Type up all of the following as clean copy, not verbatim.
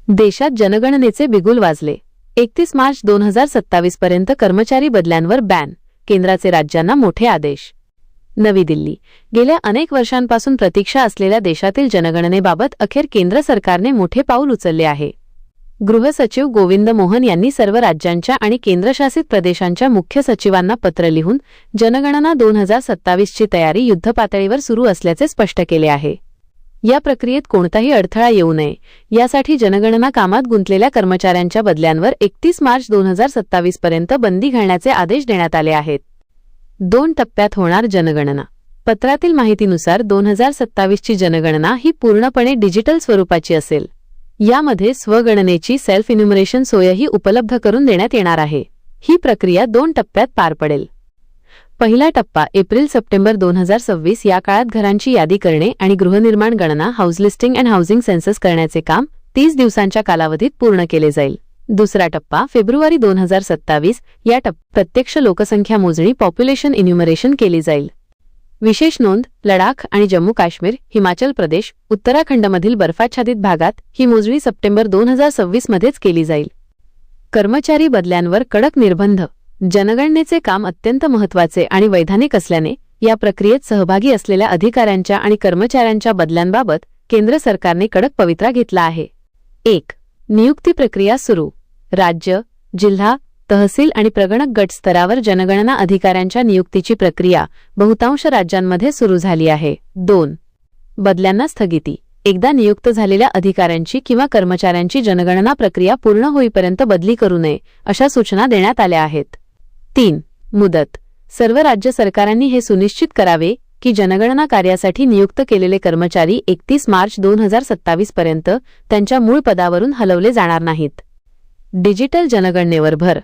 देशात जनगणनेचे बिगुल वाजले. 31 मार्च 2027 पर्यंत कर्मचारी बदल्यांवर बॅन. केंद्राचे राज्यांना मोठे आदेश. नवी दिल्ली. गेल्या अनेक वर्षांपासून प्रतीक्षा असलेल्या देशातील जनगणनेबाबत अखेर केंद्र सरकारने मोठे पाऊल उचलले आहे. गृह सचिव गोविंद मोहन यांनी सर्व राज्यांच्या आणि केंद्रशासित प्रदेशांच्या मुख्य सचिवांना पत्र लिहून जनगणना 2027 ची तयारी युद्धपातळीवर सुरू असल्याचे स्पष्ट केले आहे. या प्रक्रियेत कोणताही अडथळा येऊ नये यासाठी जनगणना कामात गुंतलेल्या कर्मचाऱ्यांच्या बदल्यांवर 31 मार्च 2027 पर्यंत बंदी घालण्याचे आदेश देण्यात आले आहेत. 2 टप्प्यात होणार जनगणना. पत्रातील माहितीनुसार 2027 ची जनगणना ही पूर्णपणे डिजिटल स्वरूपाची असेल. यामध्ये स्वगणनेची सेल्फ इन्युमरेशन सोयही उपलब्ध करून देण्यात येणार आहे. ही प्रक्रिया 2 टप्प्यात पार पडेल. पहिला टप्पा एप्रिल-सप्टेंबर 2026 या काळात घरांची यादी करणे आणि गृहनिर्माण गणना house listing and housing census करण्याचे काम 30 दिवसांच्या कालावधीत पूर्ण केले जाईल. दुसरा टप्पा फेब्रुवारी 2027 या प्रत्यक्ष लोकसंख्या मोजणी पॉप्युलेशन इन्युमरेशन केली जाईल. विशेष नोंद: लडाख आणि जम्मू काश्मीर, हिमाचल प्रदेश, उत्तराखंडमधील बर्फाच्छादित भागात ही मोजणी सप्टेंबर 2026 मध्येच केली जाईल. कर्मचारी बदल्यांवर कडक निर्बंध. जनगणनेचे काम अत्यंत महत्त्वाचे आणि वैधानिक असल्याने या प्रक्रियेत सहभागी असलेल्या अधिकाऱ्यांच्या आणि कर्मचाऱ्यांच्या बदल्यांबाबत केंद्र सरकारने कडक पवित्रा घेतला आहे. 1. नियुक्ती प्रक्रिया सुरू. राज्य, जिल्हा, तहसील आणि प्रगणक गट स्तरावर जनगणना अधिकाऱ्यांच्या नियुक्तीची प्रक्रिया बहुतांश राज्यांमध्ये सुरू झाली आहे. 2. बदल्यांना स्थगिती. एकदा नियुक्त झालेल्या अधिकाऱ्यांची किंवा कर्मचाऱ्यांची जनगणना प्रक्रिया पूर्ण होईपर्यंत बदली करू नये अशा सूचना देण्यात आल्या आहेत. 3. मुदत. सर्व राज्य सरकारांनी हे सुनिश्चित करावे की जनगणना कार्यासाठी नियुक्त केलेले कर्मचारी 31 मार्च 2027 पर्यंत त्यांच्या मूळ पदावरून हलवले जाणार नाहीत. डिजिटल जनगणनेवर भर.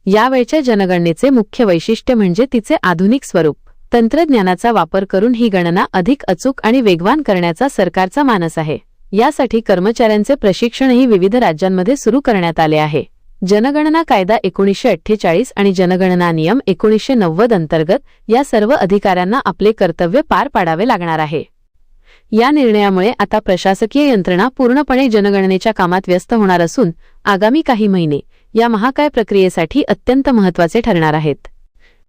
यावेळच्या जनगणनेचे मुख्य वैशिष्ट्य म्हणजे तिचे आधुनिक स्वरूप. तंत्रज्ञानाचा वापर करून ही गणना अधिक अचूक आणि वेगवान करण्याचा सरकारचा मानस आहे. यासाठी कर्मचाऱ्यांचे प्रशिक्षणही विविध राज्यांमध्ये सुरू करण्यात आले आहे. जनगणना कायदा 1948 आणि जनगणना नियम 1990 अंतर्गत या सर्व अधिकाऱ्यांना आपले कर्तव्य पार पाडावे लागणार आहे. या निर्णयामुळे आता प्रशासकीय यंत्रणा पूर्णपणे जनगणनेच्या कामात व्यस्त होणार असून आगामी काही महिने या महाकाय प्रक्रियेसाठी अत्यंत महत्त्वाचे ठरणार आहेत.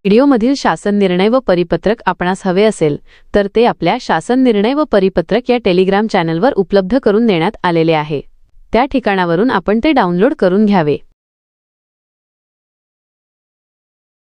व्हिडिओमधील शासन निर्णय व परिपत्रक आपणास हवे असेल तर ते आपल्या शासन निर्णय व परिपत्रक या टेलिग्राम चॅनलवर उपलब्ध करून देण्यात आलेले आहे. त्या ठिकाणावरून आपण ते डाउनलोड करून घ्यावे.